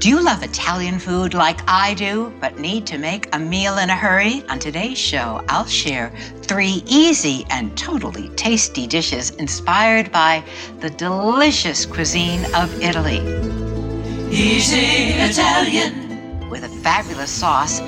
Do you love Italian food like I do, but need to make a meal in a hurry? On today's show, I'll share 3 easy and totally tasty dishes inspired by the delicious cuisine of Italy. Easy Italian. With a fabulous sauce,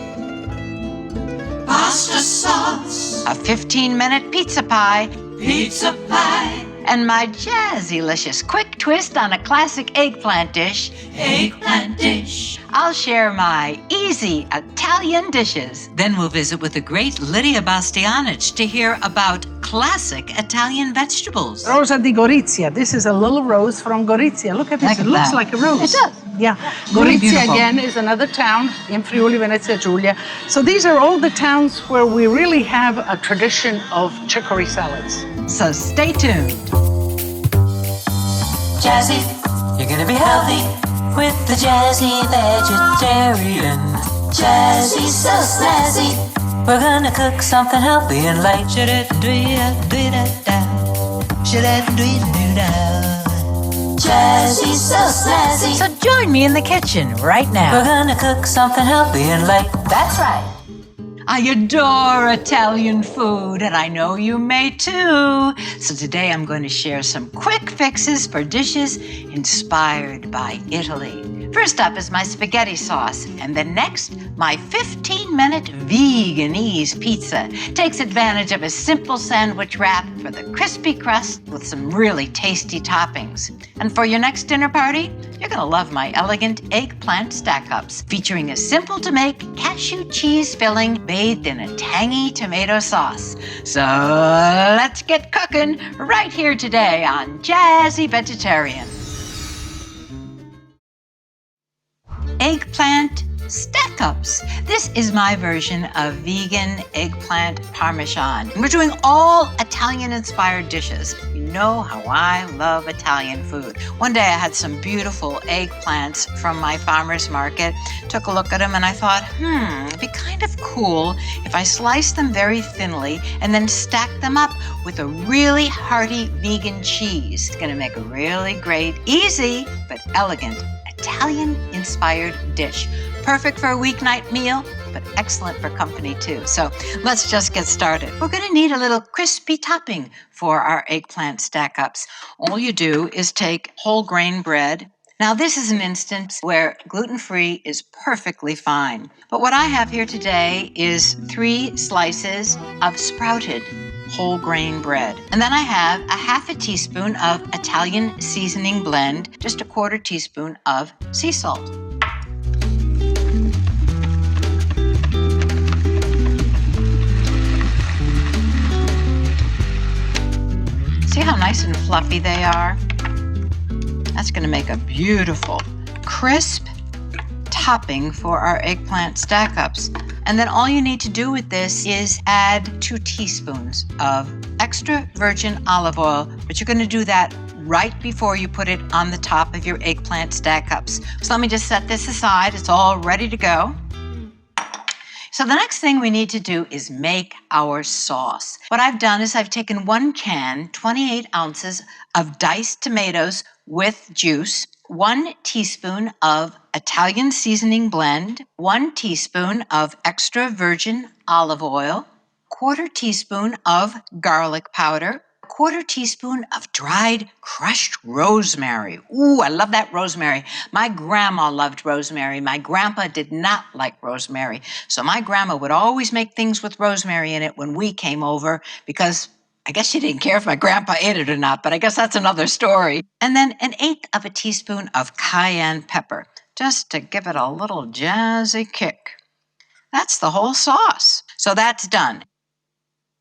Pasta sauce. a 15-minute pizza pie, Pizza pie. and my jazzy-licious quick twist on a classic eggplant dish. Eggplant dish. I'll share my easy Italian dishes. Then we'll visit with the great Lidia Bastianich to hear about classic Italian vegetables. Rosa di Gorizia. This is a little rose from Gorizia. Look at this. Look at It looks that. like a rose. It does. Yeah. Really Gorizia beautiful. again is another town in Friuli, Venezia Giulia. So these are all the towns where we really have a tradition of chicory salads. So stay tuned. Jazzy. You're gonna be healthy with the jazzy vegetarian. Jazzy, so snazzy. We're gonna cook something healthy and light. Jazzy, so snazzy. So join me in the kitchen right now. We're gonna cook something healthy and light. That's right. I adore Italian food, and I know you may too. So today I'm going to share some quick fixes for dishes inspired by Italy. First up is my spaghetti sauce, and then next, my 15-minute veganese pizza. Takes advantage of a simple sandwich wrap for the crispy crust with some really tasty toppings. And for your next dinner party, you're going to love my elegant eggplant stack-ups, featuring a simple-to-make cashew cheese filling bathed in a tangy tomato sauce. So let's get cooking right here today on Jazzy Vegetarian. Eggplant Stack-Ups. This is my version of vegan eggplant parmesan. We're doing all Italian-inspired dishes. You know how I love Italian food. One day I had some beautiful eggplants from my farmer's market. Took a look at them and I thought, it'd be kind of cool if I sliced them very thinly and then stacked them up with a really hearty vegan cheese. It's gonna make a really great, easy, but elegant Italian-inspired dish. Perfect for a weeknight meal, but excellent for company too. So let's just get started. We're going to need a little crispy topping for our eggplant stack-ups. All you do is take whole grain bread. Now this is an instance where gluten-free is perfectly fine. But what I have here today is 3 slices of sprouted whole grain bread. And then I have a 1/2 teaspoon of Italian seasoning blend, just a 1/4 teaspoon of sea salt. See how nice and fluffy they are? That's going to make a beautiful, crisp topping for our eggplant stack-ups. And then all you need to do with this is add 2 teaspoons of extra virgin olive oil, but you're going to do that right before you put it on the top of your eggplant stack-ups. So let me just set this aside. It's all ready to go. So the next thing we need to do is make our sauce. What I've done is I've taken 1 can, 28 ounces of diced tomatoes with juice, 1 teaspoon of Italian seasoning blend, 1 teaspoon of extra virgin olive oil, 1/4 teaspoon of garlic powder, 1/4 teaspoon of dried crushed rosemary. Ooh, I love that rosemary. My grandma loved rosemary. My grandpa did not like rosemary. So my grandma would always make things with rosemary in it when we came over because I guess she didn't care if my grandpa ate it or not, but I guess that's another story. And then 1/8 teaspoon of cayenne pepper, just to give it a little jazzy kick. That's the whole sauce. So that's done.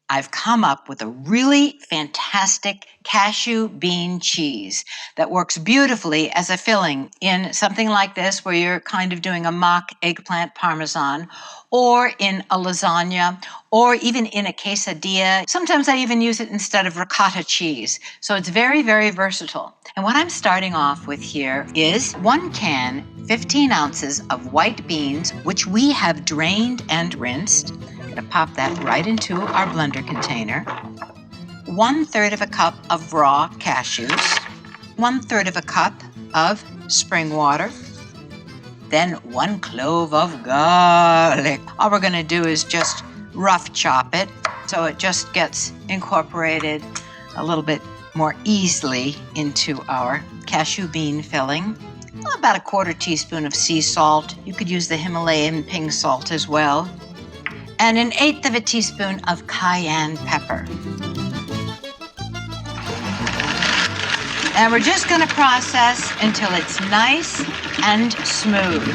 I've come up with a really fantastic cashew bean cheese that works beautifully as a filling in something like this where you're kind of doing a mock eggplant parmesan, or in a lasagna, or even in a quesadilla. Sometimes I even use it instead of ricotta cheese. So it's very, very versatile. And what I'm starting off with here is 1 can, 15 ounces of white beans, which we have drained and rinsed. To pop that right into our blender container. 1/3 cup of raw cashews, 1/3 cup of spring water, then 1 clove of garlic. All we're gonna do is just rough chop it so it just gets incorporated a little bit more easily into our cashew bean filling. About 1/4 teaspoon of sea salt. You could use the Himalayan pink salt as well. And 1/8 of a teaspoon of cayenne pepper. And we're just gonna process until it's nice and smooth.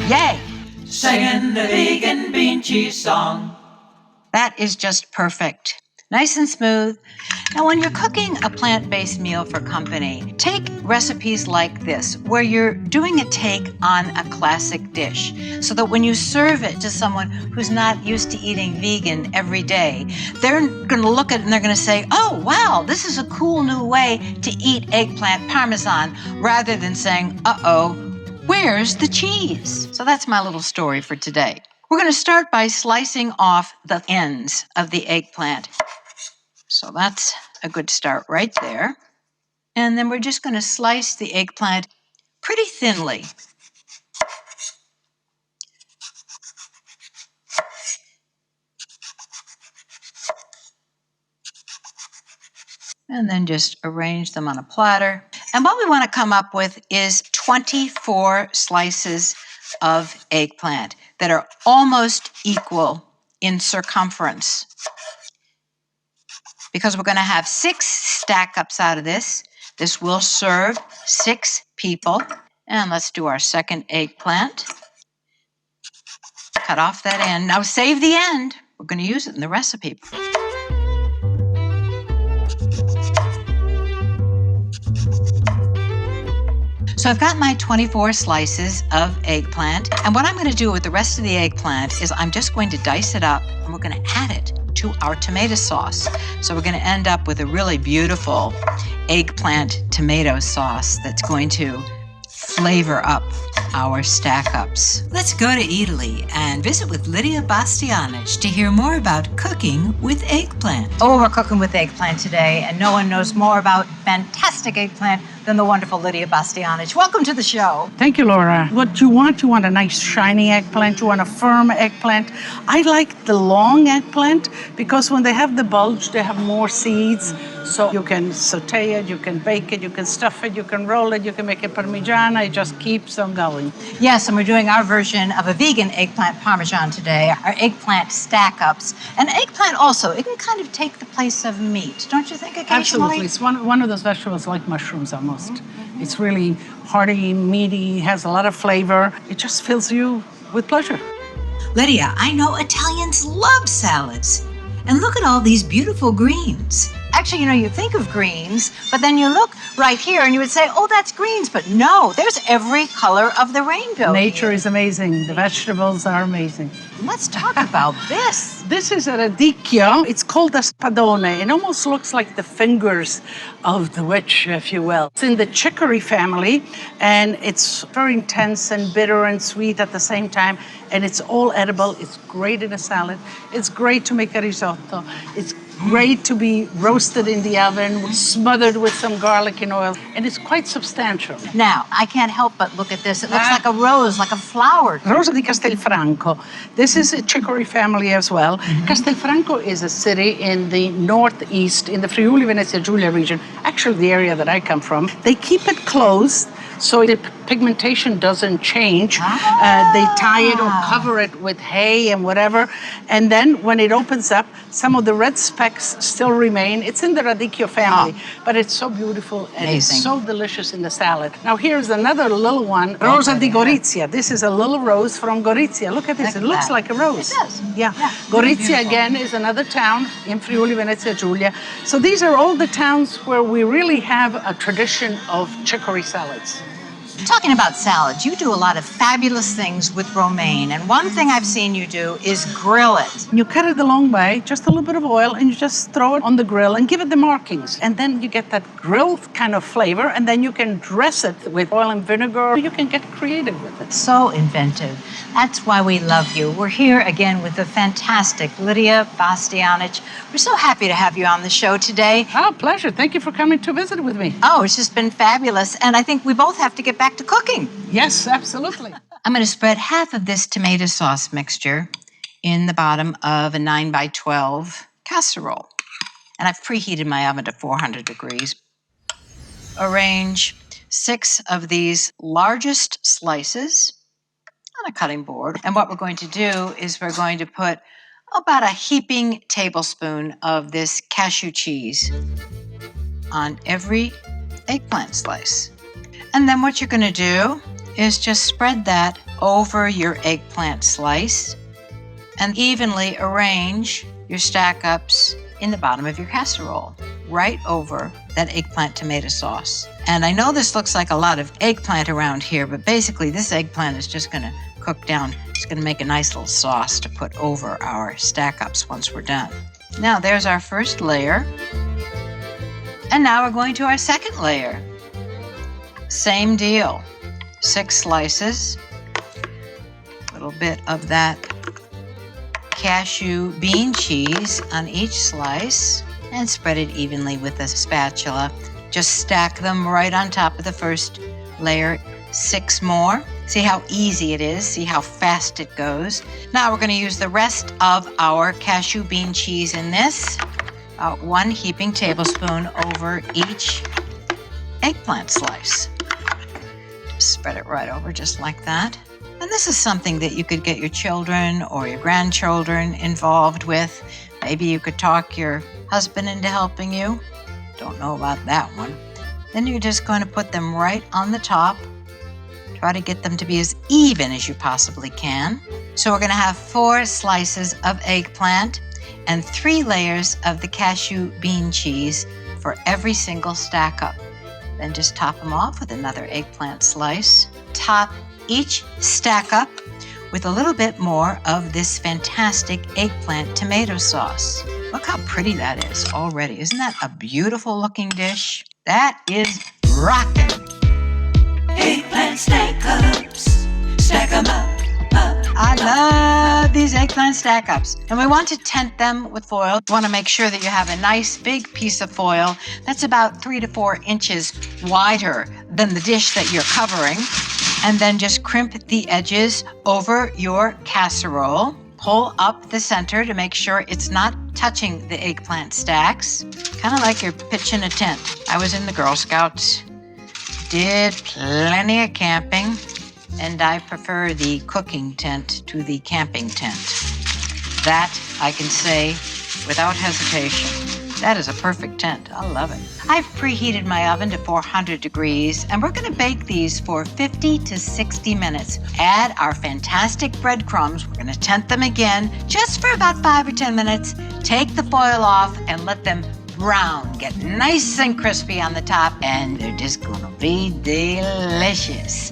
Yay! Singing the vegan bean cheese song. That is just perfect. Nice and smooth. Now, when you're cooking a plant-based meal for company, take recipes like this, where you're doing a take on a classic dish, so that when you serve it to someone who's not used to eating vegan every day, they're going to look at it and they're going to say, oh, wow, this is a cool new way to eat eggplant parmesan, rather than saying, uh-oh, where's the cheese? So that's my little story for today. We're going to start by slicing off the ends of the eggplant. So that's a good start right there. And then we're just going to slice the eggplant pretty thinly. And then just arrange them on a platter. And what we want to come up with is 24 slices of eggplant that are almost equal in circumference, because we're going to have 6 stack-ups out of this. This will serve 6 people. And let's do our second eggplant. Cut off that end. Now save the end. We're going to use it in the recipe. So I've got my 24 slices of eggplant. And what I'm going to do with the rest of the eggplant is I'm just going to dice it up and we're going to add it to our tomato sauce. So we're going to end up with a really beautiful eggplant tomato sauce that's going to flavor up our stack-ups. Let's go to Italy and visit with Lidia Bastianich to hear more about cooking with eggplant. Oh, we're cooking with eggplant today, and no one knows more about fantastic eggplant than the wonderful Lidia Bastianich. Welcome to the show. Thank you, Laura. What you want a nice shiny eggplant, you want a firm eggplant. I like the long eggplant because when they have the bulge, they have more seeds. So you can saute it, you can bake it, you can stuff it, you can roll it, you can make it parmigiana. It just keeps on going. Yes, and we're doing our version of a vegan eggplant parmesan today, our eggplant stack-ups. And eggplant also, it can kind of take the place of meat, don't you think, occasionally? Absolutely. It's one of those vegetables like mushrooms almost. Mm-hmm. It's really hearty, meaty, has a lot of flavor. It just fills you with pleasure. Lidia, I know Italians love salads. And look at all these beautiful greens. Actually, you think of greens, but then you look right here and you would say, oh, that's greens. But no, there's every color of the rainbow. Nature is amazing. The vegetables are amazing. Let's talk about this. This is a radicchio. It's called a spadone. It almost looks like the fingers of the witch, if you will. It's in the chicory family, and it's very intense and bitter and sweet at the same time, and it's all edible. It's great in a salad. It's great to make a risotto. It's great to be roasted in the oven, smothered with some garlic and oil, and it's quite substantial. Now, I can't help but look at this. It looks like a rose, like a flower. Rosa di Castelfranco. This is a chicory family as well. Mm-hmm. Castelfranco is a city in the northeast, in the Friuli Venezia Giulia region, actually the area that I come from. They keep it closed so the pigmentation doesn't change. They tie it or cover it with hay and whatever. And then when it opens up, some of the red specks still remain. It's in the radicchio family, but it's so beautiful and Amazing. It's so delicious in the salad. Now here's another little one, Rosa di Gorizia. This is a little rose from Gorizia. Look at this, it looks like a rose. It does. Yeah. Gorizia again is another town in Friuli Venezia Giulia. So these are all the towns where we really have a tradition of chicory salads. Talking about salads, you do a lot of fabulous things with romaine, and one thing I've seen you do is grill it. You cut it the long way, just a little bit of oil, and you just throw it on the grill and give it the markings. And then you get that grilled kind of flavor, and then you can dress it with oil and vinegar. You can get creative with it. So inventive. That's why we love you. We're here again with the fantastic Lidia Bastianich. We're so happy to have you on the show today. Oh, pleasure. Thank you for coming to visit with me. Oh, it's just been fabulous. And I think we both have to get back to cooking. Yes, absolutely. I'm going to spread half of this tomato sauce mixture in the bottom of a 9x12 casserole. And I've preheated my oven to 400 degrees. Arrange 6 of these largest slices on a cutting board. And what we're going to do is we're going to put about a heaping tablespoon of this cashew cheese on every eggplant slice. And then what you're going to do is just spread that over your eggplant slice and evenly arrange your stack-ups in the bottom of your casserole, right over that eggplant tomato sauce. And I know this looks like a lot of eggplant around here, but basically this eggplant is just going to cook down. It's going to make a nice little sauce to put over our stack-ups once we're done. Now there's our first layer. And now we're going to our second layer. Same deal. 6 slices. A little bit of that cashew bean cheese on each slice and spread it evenly with a spatula. Just stack them right on top of the first layer. 6 more. See how easy it is. See how fast it goes. Now we're going to use the rest of our cashew bean cheese in this. 1 heaping tablespoon over each eggplant slice. Spread it right over just like that. And this is something that you could get your children or your grandchildren involved with. Maybe you could talk your husband into helping you. Don't know about that one. Then you're just going to put them right on the top. Try to get them to be as even as you possibly can. So we're going to have 4 slices of eggplant and 3 layers of the cashew bean cheese for every single stack up. Then just top them off with another eggplant slice. Top each stack up with a little bit more of this fantastic eggplant tomato sauce. Look how pretty that is already. Isn't that a beautiful looking dish? That is rockin'. Eggplant Stack-Ups. Stack 'em up. I love these eggplant stack-ups. And we want to tent them with foil. You want to make sure that you have a nice big piece of foil that's about 3 to 4 inches wider than the dish that you're covering. And then just crimp the edges over your casserole. Pull up the center to make sure it's not touching the eggplant stacks. Kind of like you're pitching a tent. I was in the Girl Scouts, did plenty of camping, and I prefer the cooking tent to the camping tent. That I can say without hesitation. That is a perfect tent. I love it. I've preheated my oven to 400 degrees, and we're going to bake these for 50 to 60 minutes. Add our fantastic breadcrumbs. We're going to tent them again just for about 5 or 10 minutes. Take the foil off and let them brown, get nice and crispy on the top, and they're just going to be delicious.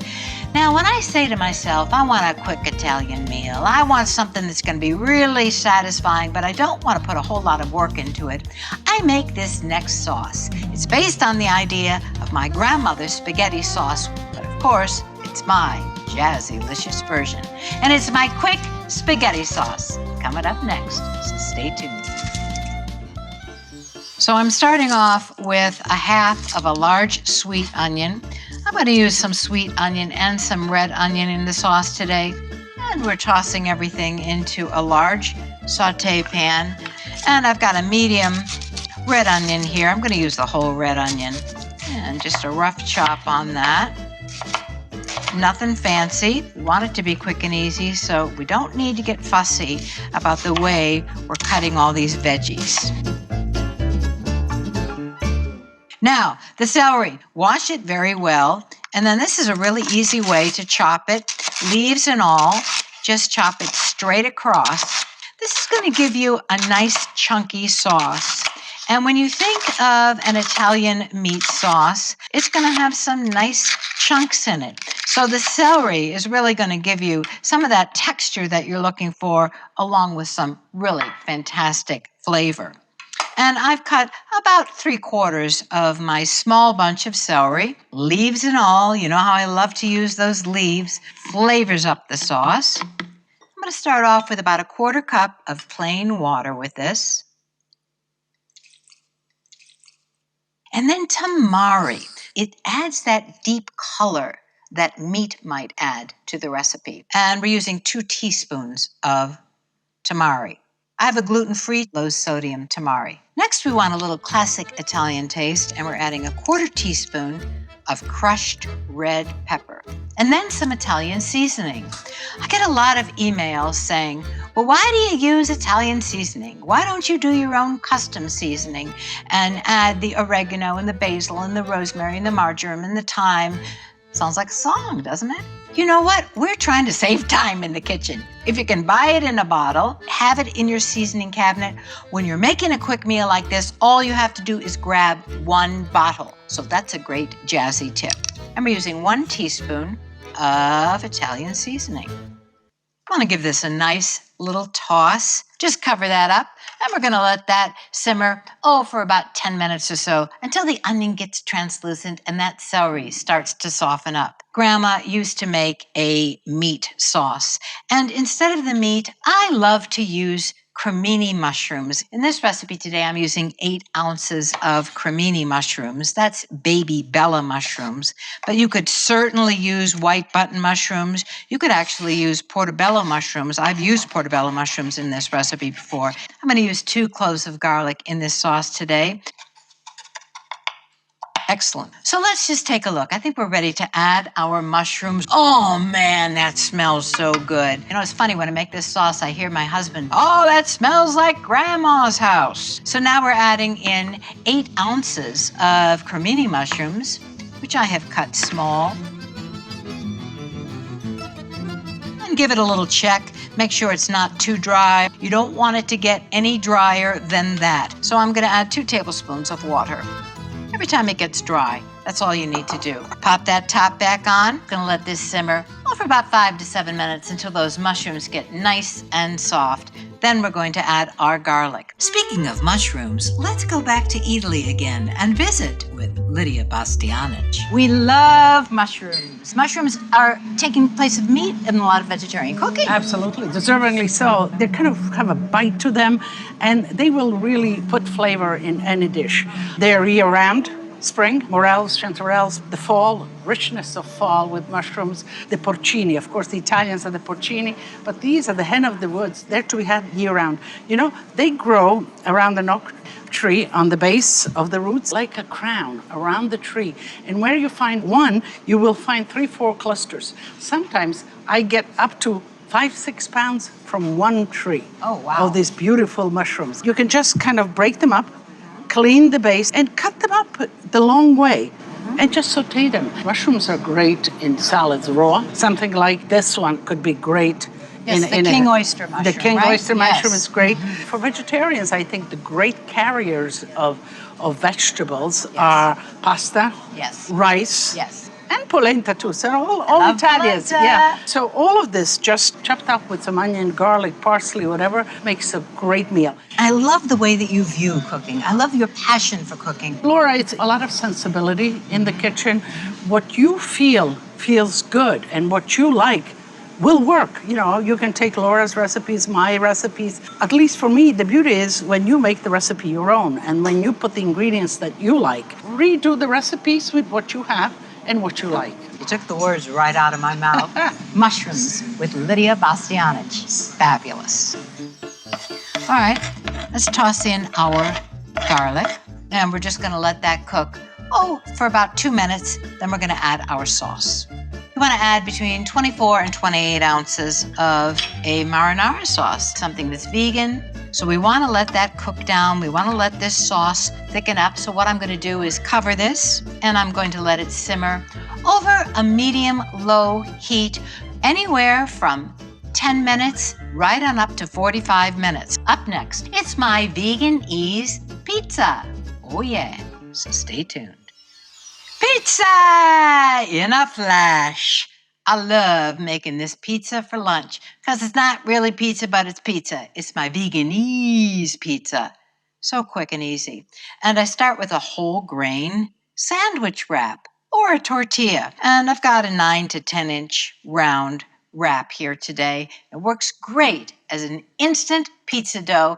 Now, when I say to myself, I want a quick Italian meal, I want something that's going to be really satisfying, but I don't want to put a whole lot of work into it, I make this next sauce. It's based on the idea of my grandmother's spaghetti sauce, but of course, it's my jazzy-licious version. And it's my quick spaghetti sauce coming up next, so stay tuned. So I'm starting off with a half of a large sweet onion. I'm going to use some sweet onion and some red onion in the sauce today. And we're tossing everything into a large saute pan. And I've got a medium red onion here. I'm going to use the whole red onion. And just a rough chop on that. Nothing fancy. We want it to be quick and easy, so we don't need to get fussy about the way we're cutting all these veggies. Now, the celery, wash it very well. And then this is a really easy way to chop it, leaves and all. Just chop it straight across. This is going to give you a nice chunky sauce. And when you think of an Italian meat sauce, it's going to have some nice chunks in it. So the celery is really going to give you some of that texture that you're looking for, along with some really fantastic flavor. And I've cut about 3/4 of my small bunch of celery, leaves and all. You know how I love to use those leaves. Flavors up the sauce. I'm going to start off with about 1/4 cup of plain water with this. And then tamari. It adds that deep color that meat might add to the recipe. And we're using 2 teaspoons of tamari. I have a gluten-free, low-sodium tamari. Next, we want a little classic Italian taste, and we're adding 1/4 teaspoon of crushed red pepper. And then some Italian seasoning. I get a lot of emails saying, well, why do you use Italian seasoning? Why don't you do your own custom seasoning and add the oregano and the basil and the rosemary and the marjoram and the thyme? Sounds like a song, doesn't it? You know what? We're trying to save time in the kitchen. If you can buy it in a bottle, have it in your seasoning cabinet. When you're making a quick meal like this, all you have to do is grab 1 bottle. So that's a great jazzy tip. And we're using 1 teaspoon of Italian seasoning. I want to give this a nice little toss. Just cover that up, and we're going to let that simmer, for about 10 minutes or so until the onion gets translucent and that celery starts to soften up. Grandma used to make a meat sauce, and instead of the meat, I love to use cremini mushrooms. In this recipe today, I'm using 8 ounces of cremini mushrooms. That's baby Bella mushrooms, but you could certainly use white button mushrooms. You could actually use portobello mushrooms. I've used portobello mushrooms in this recipe before. I'm going to use 2 cloves of garlic in this sauce today. Excellent. So let's just take a look. I think we're ready to add our mushrooms. Oh man, that smells so good. You know, it's funny, when I make this sauce, I hear my husband, oh, that smells like Grandma's house. So now we're adding in 8 ounces of cremini mushrooms, which I have cut small. And give it a little check. Make sure it's not too dry. You don't want it to get any drier than that. So I'm going to add 2 tablespoons of water. Every time it gets dry, that's all you need to do. Pop that top back on. Gonna let this simmer for about 5 to 7 minutes until those mushrooms get nice and soft. Then we're going to add our garlic. Speaking of mushrooms, let's go back to Italy again and visit with Lidia Bastianich. We love mushrooms. Mushrooms are taking place of meat in a lot of vegetarian cooking. Absolutely, deservingly so. They kind of have a bite to them, and they will really put flavor in any dish. They're year-round. Spring, morels, chanterelles, the fall, richness of fall with mushrooms, the porcini. Of course, the Italians are the porcini, but these are the hen of the woods. They're to be had year-round. You know, they grow around the oak tree on the base of the roots like a crown around the tree. And where you find one, you will find 3-4 clusters. Sometimes I get up to 5-6 pounds from one tree. Oh, wow. Of these beautiful mushrooms. You can just kind of break them up, clean the base, and cut them up the long way, and just saute them. Mushrooms are great in salads raw. Something like this one could be great. Yes, the king oyster mushroom, The king right? oyster mushroom Yes. is great. For vegetarians, I think the great carriers of vegetables are pasta, Yes. rice, Yes. and polenta too. So all love Italians, polenta. yeah. So all of this just chopped up with some onion, garlic, parsley, whatever, makes a great meal. I love the way that you view cooking. I love your passion for cooking. Laura, it's a lot of sensibility in the kitchen. What you feel feels good, and what you like will work. You know, you can take Laura's recipes, my recipes. At least for me, the beauty is when you make the recipe your own, and when you put the ingredients that you like, redo the recipes with what you have and what you like. You took the words right out of my mouth. Mushrooms with Lidia Bastianich. Fabulous. All right, let's toss in our garlic, and we're just gonna let that cook, for about 2 minutes. Then we're gonna add our sauce. You wanna add between 24 and 28 ounces of a marinara sauce, something that's vegan. So we wanna let that cook down. We wanna let this sauce thicken up. So what I'm gonna do is cover this, and I'm going to let it simmer over a medium-low heat, anywhere from 10 minutes right on up to 45 minutes. Up next, it's my Vegan Ease pizza. Oh yeah, so stay tuned. Pizza in a flash. I love making this pizza for lunch because it's not really pizza, but it's pizza. It's my veganese pizza. So quick and easy. And I start with a whole grain sandwich wrap or a tortilla. And I've got a 9 to 10 inch round wrap here today. It works great as an instant pizza dough.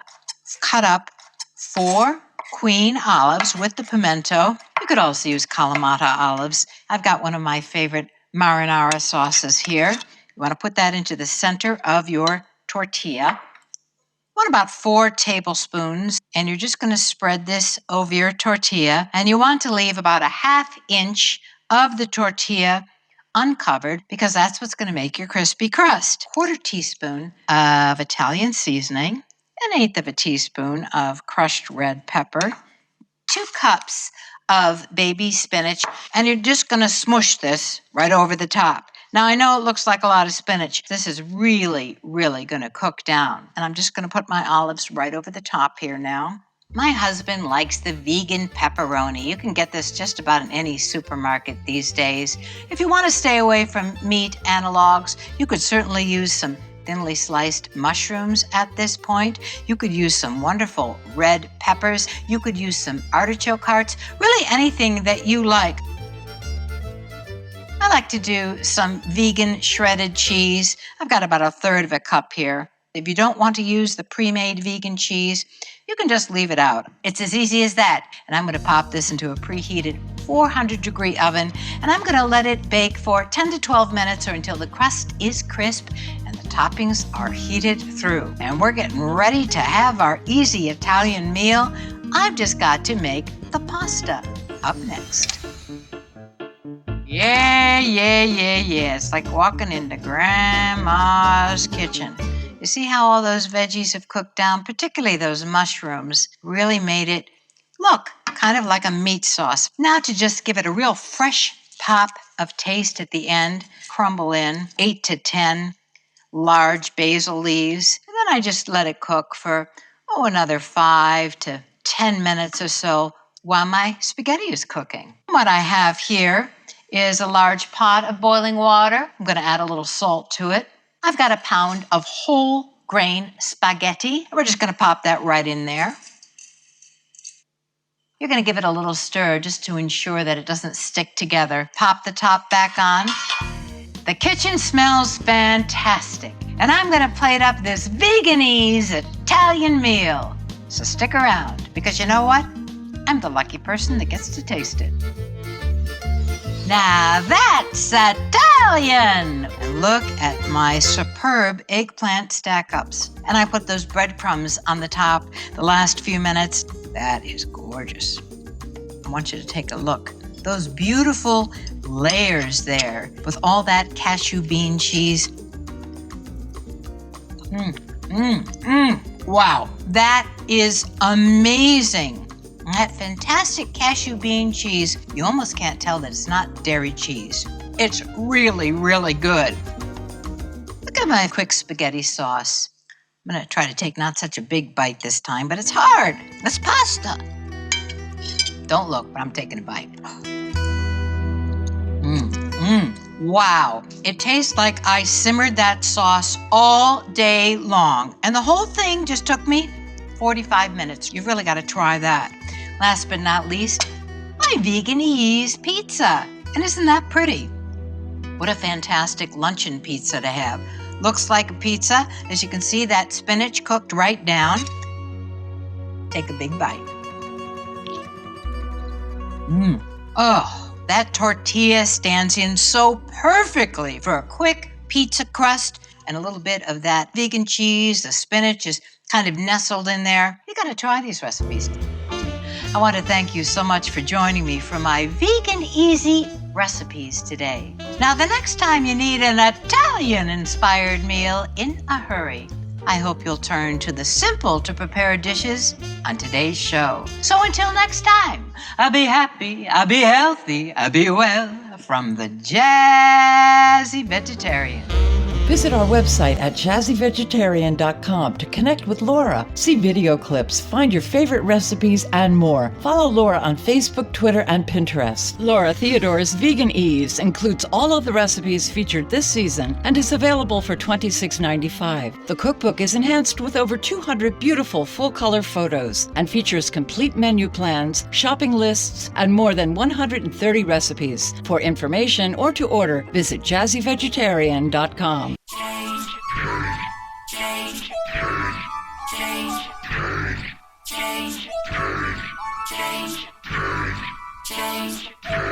Cut up 4 queen olives with the pimento. You could also use Kalamata olives. I've got one of my favorite marinara sauces here. You want to put that into the center of your tortilla. Want about 4 tablespoons, and you're just going to spread this over your tortilla, and you want to leave about a 1/2 inch of the tortilla uncovered because that's what's going to make your crispy crust. 1/4 teaspoon of Italian seasoning, 1/8 teaspoon of crushed red pepper, 2 cups of baby spinach, and you're just going to smush this right over the top. Now, I know it looks like a lot of spinach. This is really, really going to cook down. And I'm just going to put my olives right over the top here now. My husband likes the vegan pepperoni. You can get this just about in any supermarket these days. If you want to stay away from meat analogs, you could certainly use some thinly sliced mushrooms at this point. You could use some wonderful red peppers. You could use some artichoke hearts, really anything that you like. I like to do some vegan shredded cheese. I've got about 1/3 cup here. If you don't want to use the pre-made vegan cheese, you can just leave it out. It's as easy as that. And I'm going to pop this into a preheated 400-degree oven, and I'm going to let it bake for 10 to 12 minutes or until the crust is crisp and the toppings are heated through. And we're getting ready to have our easy Italian meal. I've just got to make the pasta. Up next. Yeah. It's like walking into Grandma's kitchen. You see how all those veggies have cooked down, particularly those mushrooms, really made it look kind of like a meat sauce. Now to just give it a real fresh pop of taste at the end, crumble in 8 to 10 large basil leaves. And then I just let it cook for, another 5 to 10 minutes or so while my spaghetti is cooking. What I have here is a large pot of boiling water. I'm going to add a little salt to it. I've got a pound of whole grain spaghetti. We're just going to pop that right in there. You're going to give it a little stir just to ensure that it doesn't stick together. Pop the top back on. The kitchen smells fantastic. And I'm going to plate up this veganese Italian meal. So stick around, because you know what? I'm the lucky person that gets to taste it. Now that's Italian! And look at my superb eggplant stack-ups. And I put those breadcrumbs on the top the last few minutes. That is gorgeous. I want you to take a look. Those beautiful layers there with all that cashew bean cheese. Wow, that is amazing. That fantastic cashew bean cheese, you almost can't tell that it's not dairy cheese. It's really, really good. Look at my quick spaghetti sauce. I'm going to try to take not such a big bite this time, but it's hard. It's pasta. Don't look, but I'm taking a bite. Wow. It tastes like I simmered that sauce all day long. And the whole thing just took me 45 minutes. You've really got to try that. Last but not least, my veganese pizza. And isn't that pretty? What a fantastic luncheon pizza to have. Looks like a pizza. As you can see, that spinach cooked right down. Take a big bite. That tortilla stands in so perfectly for a quick pizza crust, and a little bit of that vegan cheese. The spinach is kind of nestled in there. You got to try these recipes. I want to thank you so much for joining me for my vegan easy recipes today. Now, the next time you need an Italian-inspired meal in a hurry, I hope you'll turn to the simple to prepare dishes on today's show. So until next time, I'll be happy, I'll be healthy, I'll be well, from the Jazzy Vegetarian. Visit our website at jazzyvegetarian.com to connect with Laura, see video clips, find your favorite recipes, and more. Follow Laura on Facebook, Twitter, and Pinterest. Laura Theodore's Vegan Ease includes all of the recipes featured this season and is available for $26.95. The cookbook is enhanced with over 200 beautiful full-color photos and features complete menu plans, shopping lists, and more than 130 recipes. For information or to order, visit jazzyvegetarian.com. Change.